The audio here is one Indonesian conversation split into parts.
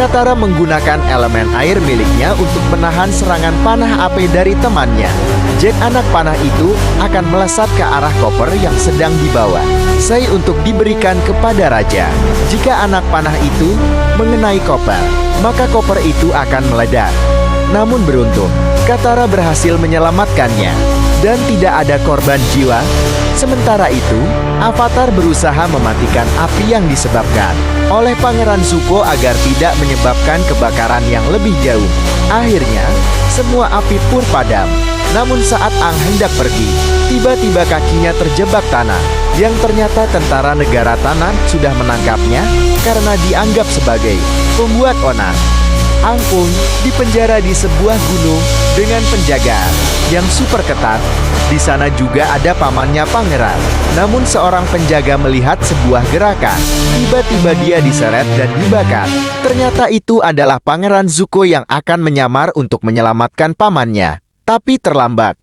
Katara menggunakan elemen air miliknya untuk menahan serangan panah api dari temannya. Jet anak panah itu akan melesat ke arah koper yang sedang dibawa Sai untuk diberikan kepada raja. Jika anak panah itu mengenai koper, maka koper itu akan meledak. Namun beruntung, Katara berhasil menyelamatkannya dan tidak ada korban jiwa. Sementara itu, Avatar berusaha mematikan api yang disebabkan oleh Pangeran Zuko agar tidak menyebabkan kebakaran yang lebih jauh. Akhirnya, semua api pun padam. Namun saat Aang hendak pergi, tiba-tiba kakinya terjebak tanah, yang ternyata tentara negara tanah sudah menangkapnya karena dianggap sebagai pembuat onar. Aang pun dipenjara di sebuah gunung dengan penjagaan yang super ketat. Di sana juga ada pamannya pangeran. Namun seorang penjaga melihat sebuah gerakan. Tiba-tiba dia diseret dan dibakar. Ternyata itu adalah Pangeran Zuko yang akan menyamar untuk menyelamatkan pamannya. Tapi terlambat.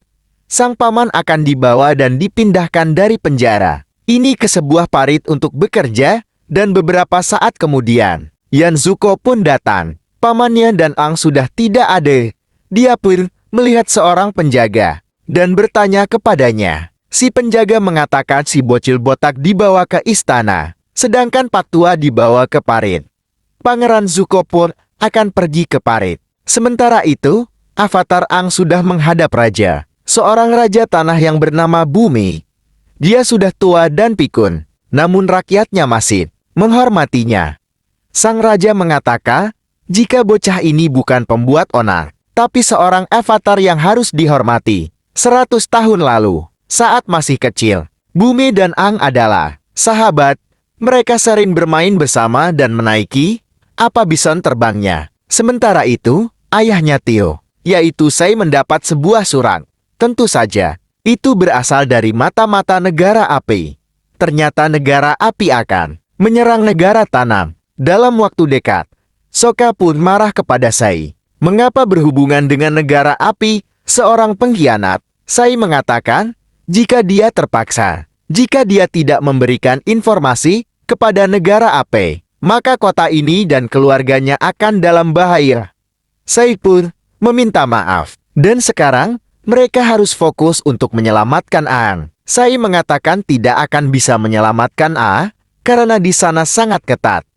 Sang paman akan dibawa dan dipindahkan dari penjara ini ke sebuah parit untuk bekerja, dan beberapa saat kemudian, Yan Zuko pun datang. Pamannya dan Aang sudah tidak ada. Dia pun melihat seorang penjaga dan bertanya kepadanya. Si penjaga mengatakan si bocil botak dibawa ke istana, sedangkan Pak Tua dibawa ke parit. Pangeran Zuko pun akan pergi ke parit. Sementara itu, Avatar Aang sudah menghadap raja, seorang raja tanah yang bernama Bumi. Dia sudah tua dan pikun, namun rakyatnya masih menghormatinya. Sang raja mengatakan, jika bocah ini bukan pembuat onar, tapi seorang avatar yang harus dihormati. 100 tahun lalu, saat masih kecil, Bumi dan Aang adalah sahabat. Mereka sering bermain bersama dan menaiki apa bison terbangnya. Sementara itu, ayahnya Tio, yaitu Sai, mendapat sebuah surat. Tentu saja, itu berasal dari mata-mata negara api. Ternyata negara api akan menyerang negara tanam dalam waktu dekat. Sokka pun marah kepada Sai. Mengapa berhubungan dengan negara api, seorang pengkhianat? Sai mengatakan, jika dia terpaksa, jika dia tidak memberikan informasi kepada negara api, maka kota ini dan keluarganya akan dalam bahaya. Sai pun meminta maaf. Dan sekarang, mereka harus fokus untuk menyelamatkan Aang. Sai mengatakan tidak akan bisa menyelamatkan Aang, karena di sana sangat ketat.